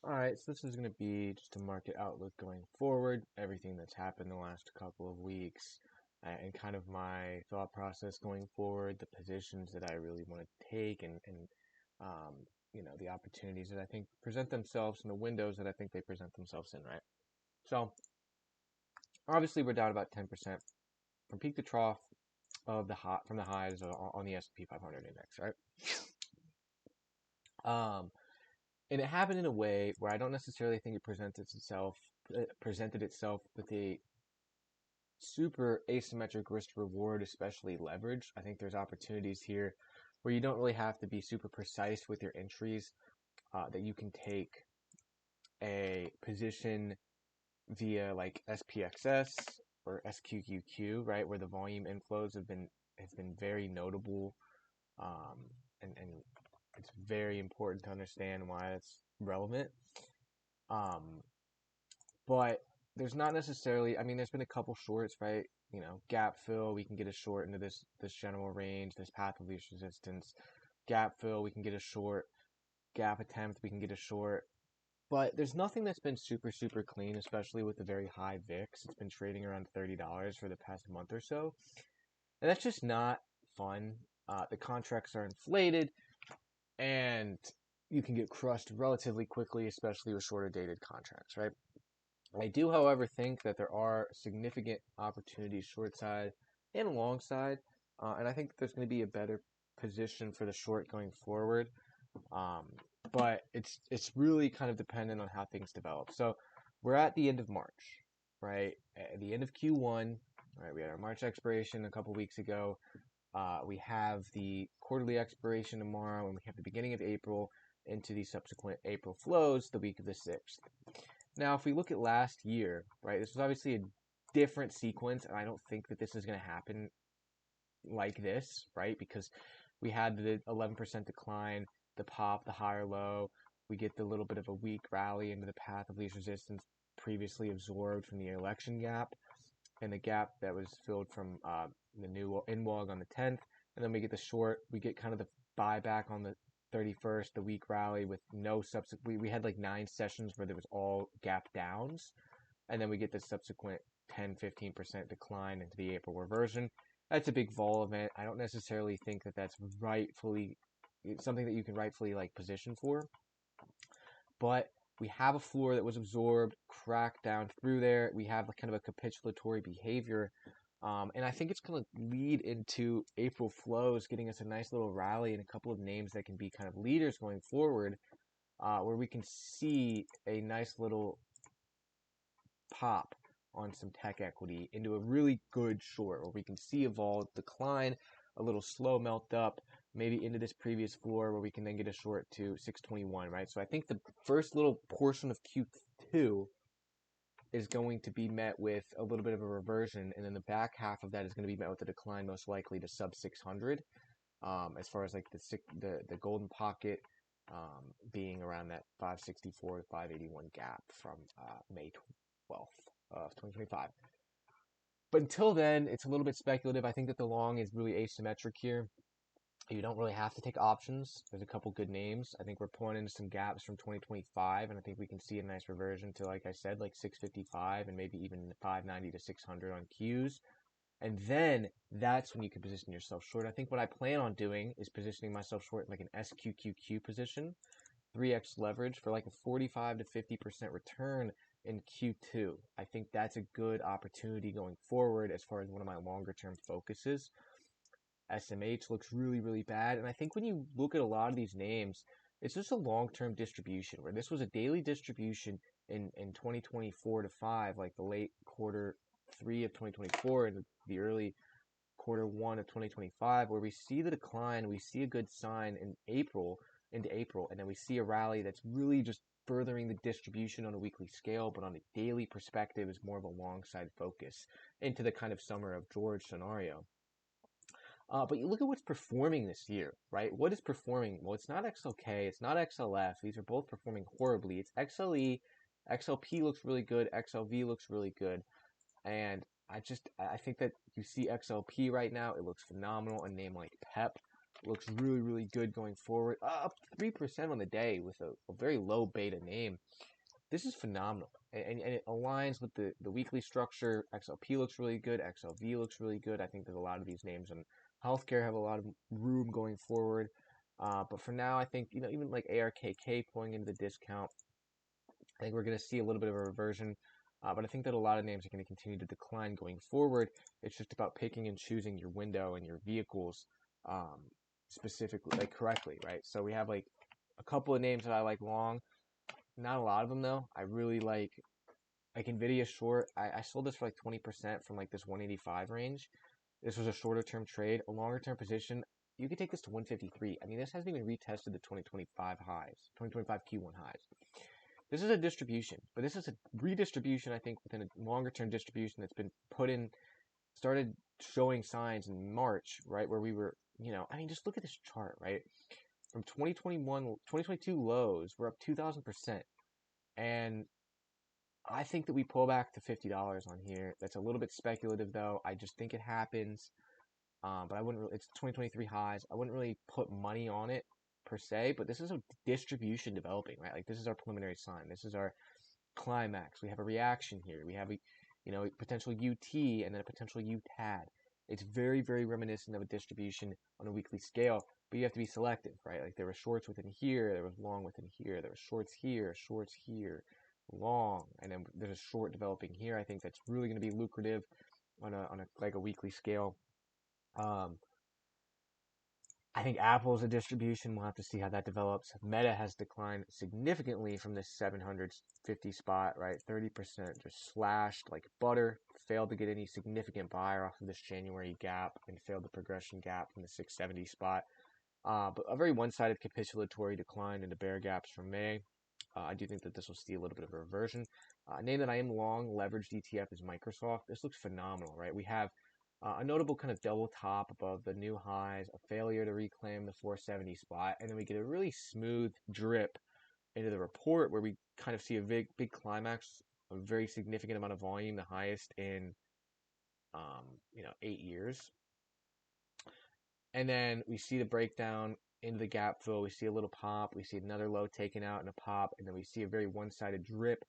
All right, so this is going to be just a market outlook going forward, everything that's happened the last couple of weeks, and kind of my thought process going forward, the positions that I really want to take, and the opportunities that I think present themselves and the windows that I think they present themselves in, right? So obviously we're down about 10% from peak to trough of from the highs on the S&P 500 index, right? And it happened in a way where I don't necessarily think it presented itself with a super asymmetric risk reward, especially leverage. I think there's opportunities here where you don't really have to be super precise with your entries, that you can take a position via like SPXS or SQQQ, right, where the volume inflows has been very notable, and it's very important to understand why it's relevant. But there's not necessarily, I mean, there's been a couple shorts, right? Gap fill, we can get a short into this general range, this path of least resistance. Gap fill, we can get a short. Gap attempt, we can get a short. But there's nothing that's been super, super clean, especially with the very high VIX. It's been trading around $30 for the past month or so. And that's just not fun. The contracts are inflated, and you can get crushed relatively quickly, especially with shorter dated contracts, right? I do, however, think that there are significant opportunities short side and long side, and I think there's going to be a better position for the short going forward. But it's really kind of dependent on how things develop. So we're at the end of March, right? At the end of Q1, right? We had our March expiration a couple weeks ago. We have the quarterly expiration tomorrow, and we have the beginning of April into the subsequent April flows the week of the 6th. Now, if we look at last year, right, this was obviously a different sequence, and I don't think that this is going to happen like this, right, because we had the 11% decline, the pop, the higher low. We get the little bit of a weak rally into the path of least resistance previously absorbed from the election gap, and the gap that was filled from the new INWOG on the 10th, and then we get the short. We get kind of the buyback on the 31st, the weak rally with no subsequent. We had like 9 sessions where there was all gap downs, and then we get the subsequent 10-15% decline into the April reversion. That's a big vol event. I don't necessarily think that that's rightfully something that you can rightfully like position for, but we have a floor that was absorbed, cracked down through there. We have kind of a capitulatory behavior. And I think it's going to lead into April flows, getting us a nice little rally and a couple of names that can be kind of leaders going forward, where we can see a nice little pop on some tech equity into a really good short, where we can see a vol decline, a little slow melt up, maybe into this previous floor where we can then get a short to 621, right? So I think the first little portion of Q2 is going to be met with a little bit of a reversion, and then the back half of that is going to be met with a decline, most likely to sub 600. As far as like the golden pocket being around that 564 to 581 gap from May 12th of 2025. But until then, it's a little bit speculative. I think that the long is really asymmetric here. You don't really have to take options. There's a couple good names. I think we're pulling into some gaps from 2025, and I think we can see a nice reversion to, like I said, like 655 and maybe even 590 to 600 on Qs. And then that's when you can position yourself short. I think what I plan on doing is positioning myself short in like an SQQQ position, 3x leverage for like a 45 to 50% return in Q2. I think that's a good opportunity going forward as far as one of my longer term focuses. SMH looks really, really bad. And I think when you look at a lot of these names, it's just a long-term distribution where this was a daily distribution in 2024 to 5, like the late quarter 3 of 2024 and the early quarter 1 of 2025, where we see the decline, we see a good sign into April, and then we see a rally that's really just furthering the distribution on a weekly scale, but on a daily perspective is more of a long side focus into the kind of summer of George scenario. But you look at what's performing this year, right? What is performing? Well, it's not XLK, it's not XLF. These are both performing horribly. It's XLE, XLP looks really good, XLV looks really good. And I think that you see XLP right now, it looks phenomenal. A name like PEP looks really, really good going forward. Up 3% on the day with a very low beta name. This is phenomenal. And it aligns with the weekly structure. XLP looks really good. XLV looks really good. I think there's a lot of these names in healthcare have a lot of room going forward. But for now, I think, even like ARKK pulling into the discount, I think we're going to see a little bit of a reversion. But I think that a lot of names are going to continue to decline going forward. It's just about picking and choosing your window and your vehicles specifically, like correctly, right? So we have like a couple of names that I like long. Not a lot of them though. I really like NVIDIA short. I sold this for like 20% from like this 185 range. This was a shorter term trade. A longer term position, you could take this to 153. I mean, this hasn't even retested the 2025 highs, 2025 Q1 highs. This is a distribution, but this is a redistribution, I think, within a longer term distribution that's been put in, started showing signs in March, right? Where we were, I mean, just look at this chart, right? From 2022 lows, we're up 2,000%. And I think that we pull back to $50 on here. That's a little bit speculative, though. I just think it happens. But I wouldn't really, it's 2023 highs. I wouldn't really put money on it per se, but this is a distribution developing, right? Like this is our preliminary sign. This is our climax. We have a reaction here. We have a potential UT and then a potential UTAD. It's very, very reminiscent of a distribution on a weekly scale, but you have to be selective, right? Like there were shorts within here, there was long within here, there were shorts here, long, and then there's a short developing here. I think that's really going to be lucrative on a weekly scale. I think Apple's a distribution. We'll have to see how that develops. Meta has declined significantly from this 750 spot, right? 30% just slashed like butter. Failed to get any significant buyer off of this January gap and failed the progression gap from the 670 spot. But a very one-sided capitulatory decline into bear gaps from May. I do think that this will see a little bit of a reversion. A name that I am long leveraged ETF is Microsoft. This looks phenomenal, right? We have a notable kind of double top above the new highs, a failure to reclaim the 470 spot, and then we get a really smooth drip into the report where we kind of see a big climax, a very significant amount of volume, the highest in 8 years. And then we see the breakdown into the gap fill. We see a little pop. We see another low taken out and a pop, and then we see a very one-sided drip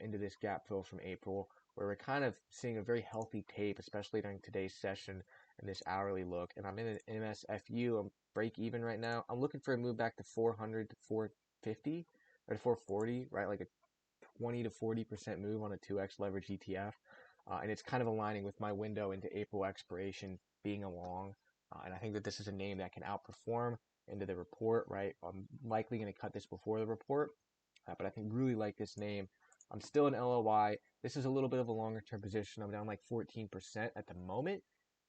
into this gap fill from April, where we're kind of seeing a very healthy tape, especially during today's session and this hourly look. And I'm in an MSFU. I'm break even right now. I'm looking for a move back to 400 to 450 or to 440, right? Like a 20 to 40% move on a 2x leverage ETF. And it's kind of aligning with my window into April expiration being a long. And I think that this is a name that can outperform into the report, right? I'm likely going to cut this before the report, but I think really like this name. I'm still in LLY. This is a little bit of a longer term position. I'm down like 14% at the moment.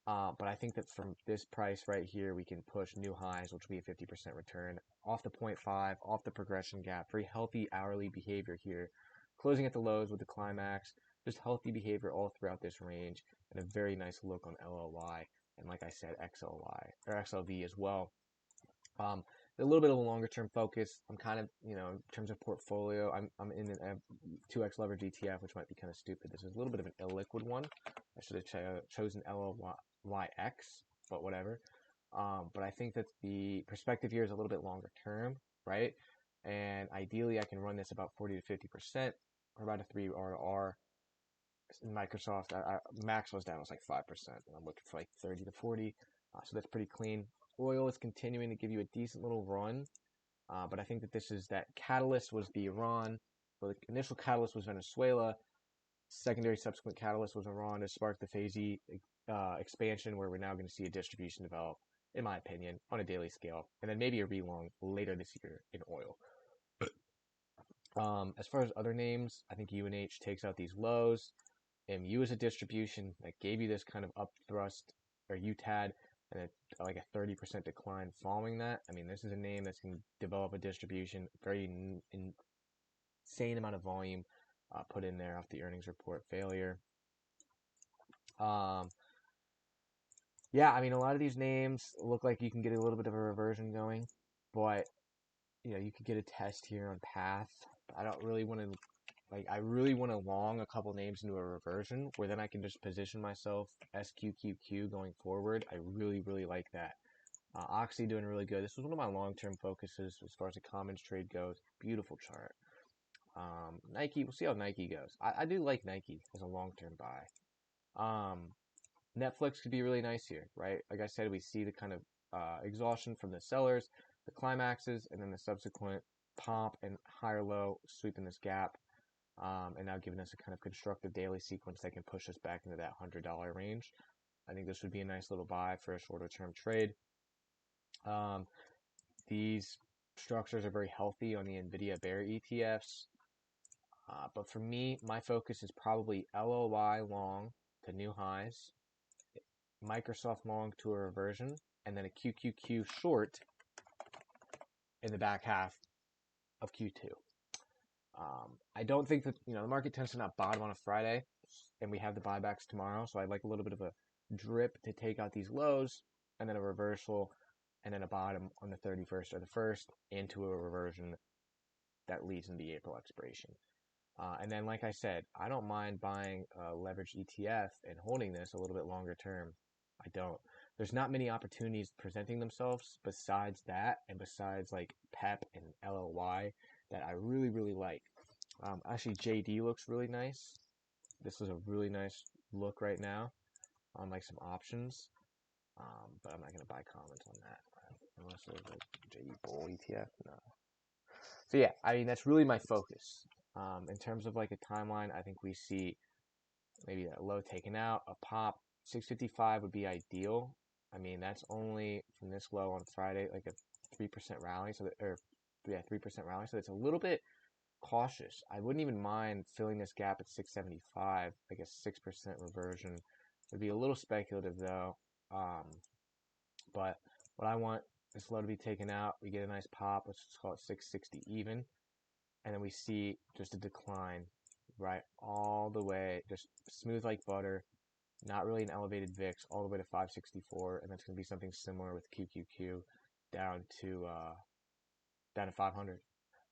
But I think that from this price right here, we can push new highs, which will be a 50% return off the 0.5, off the progression gap. Very healthy hourly behavior here. Closing at the lows with the climax. Just healthy behavior all throughout this range and a very nice look on LLY. And like I said, XLY or XLV as well. A little bit of a longer term focus. I'm kind of, in terms of portfolio, I'm in a 2x leverage ETF, which might be kind of stupid. This is a little bit of an illiquid one. I should have chosen LLYX, but whatever. But I think that the perspective here is a little bit longer term, right? And ideally, I can run this about 40 to 50%, or about a 3 RR. In Microsoft, max was down was like 5%, and I'm looking for like 30 to 40. So that's pretty clean. Oil is continuing to give you a decent little run, but I think that this is that catalyst was the Iran. Well, the initial catalyst was Venezuela. Secondary subsequent catalyst was Iran to spark the phase E expansion, where we're now going to see a distribution develop, in my opinion, on a daily scale, and then maybe a relong later this year in oil. As far as other names, I think UNH takes out these lows. MU is a distribution that gave you this kind of up thrust, or UTAD, and like a 30% decline following that. I mean, this is a name that's going to develop a distribution, very insane amount of volume put in there off the earnings report failure. Yeah, I mean, a lot of these names look like you can get a little bit of a reversion going, but you could get a test here on path. I don't really want to. I really want to long a couple names into a reversion where then I can just position myself SQQQ going forward. I really, really like that. Oxy doing really good. This was one of my long-term focuses as far as the commons trade goes. Beautiful chart. Nike, we'll see how Nike goes. I do like Nike as a long-term buy. Netflix could be really nice here, right? Like I said, we see the kind of exhaustion from the sellers, the climaxes, and then the subsequent pump and higher low sweeping this gap, and now giving us a kind of constructive daily sequence that can push us back into that $100 range. I think this would be a nice little buy for a shorter term trade. These structures are very healthy on the NVDA bear ETFs. But for me, my focus is probably LLY long to new highs, Microsoft long to a reversion, and then a QQQ short in the back half of Q2. I don't think that, the market tends to not bottom on a Friday, and we have the buybacks tomorrow, so I'd like a little bit of a drip to take out these lows, and then a reversal, and then a bottom on the 31st or the 1st into a reversion that leads into the April expiration. And then, like I said, I don't mind buying a leveraged ETF and holding this a little bit longer term. I don't. There's not many opportunities presenting themselves besides that and besides like PEP and LLY that I really, really like. Actually, JD looks really nice. This is a really nice look right now on like some options. But I'm not going to buy comments on that unless there's a JD Bull ETF. No. So yeah, I mean, that's really my focus. In terms of like a timeline, I think we see maybe that low taken out, a pop. 655 would be ideal. I mean, that's only from this low on Friday, like a 3% rally. So that, or yeah, 3% rally. So it's a little bit cautious. I wouldn't even mind filling this gap at 675, like a 6% reversion. It would be a little speculative though. But what I want is low to be taken out. We get a nice pop. Let's just call it 660 even. And then we see just a decline, right, all the way, just smooth like butter, not really an elevated VIX, all the way to 564, and that's going to be something similar with QQQ down to 500.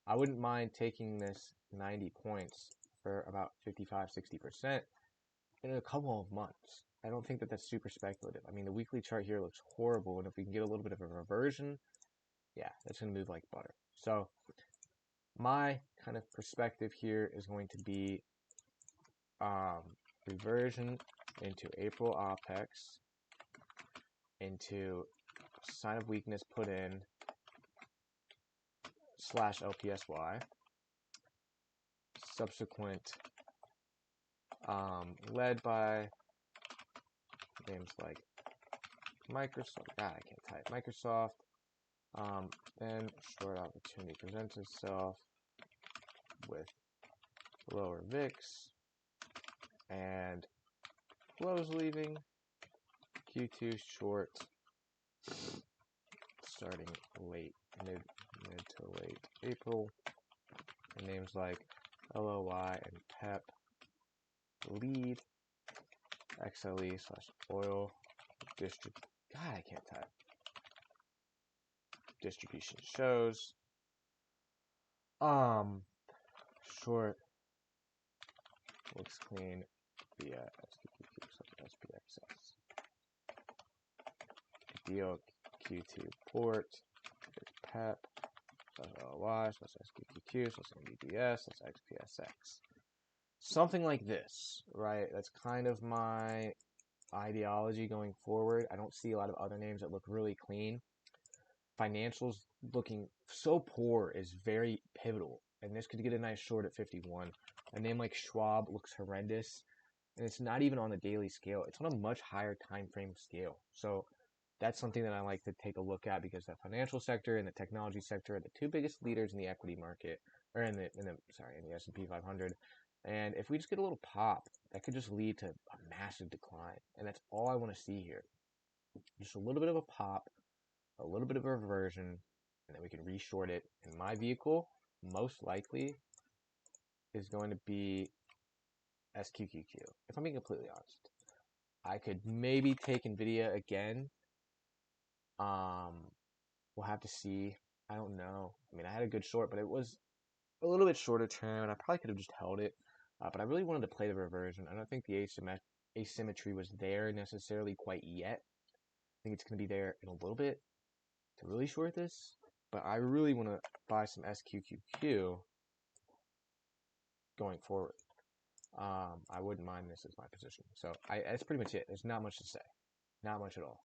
I wouldn't mind taking this 90 points for about 55-60% in a couple of months. I don't think that that's super speculative. I mean, the weekly chart here looks horrible, and if we can get a little bit of a reversion, yeah, that's going to move like butter. So my kind of perspective here is going to be reversion into April OPEX, into sign of weakness put in / LPSY, subsequent led by names like Microsoft. God, I can't type. Microsoft. Then short opportunity presents itself with lower VIX and flows leaving. Q2 short starting mid to late April. And names like LLY and PEP lead XLE / oil God, I can't type. Distribution shows. Short looks clean via SPXS. Deal Q2 port. PEP LLY /SQQQ /MBDS /XPSX. Something like this, right? That's kind of my ideology going forward. I don't see a lot of other names that look really clean. Financials looking so poor is very pivotal, and this could get a nice short at 51. A name like Schwab looks horrendous, and it's not even on the daily scale. It's on a much higher time frame scale. So that's something that I like to take a look at because the financial sector and the technology sector are the two biggest leaders in the equity market, or in the S&P 500. And if we just get a little pop, that could just lead to a massive decline. And that's all I want to see here. Just a little bit of a pop, a little bit of a reversion, and then we can reshort it. And my vehicle, most likely, is going to be SQQQ, if I'm being completely honest. I could maybe take NVIDIA again. We'll have to see. I don't know. I mean, I had a good short, but it was a little bit shorter term, and I probably could have just held it. But I really wanted to play the reversion. I don't think the asymmetry was there necessarily quite yet. I think it's going to be there in a little bit. to really short this, but I really want to buy some SQQQ going forward. I wouldn't mind this as my position. So that's pretty much it. There's not much to say. Not much at all.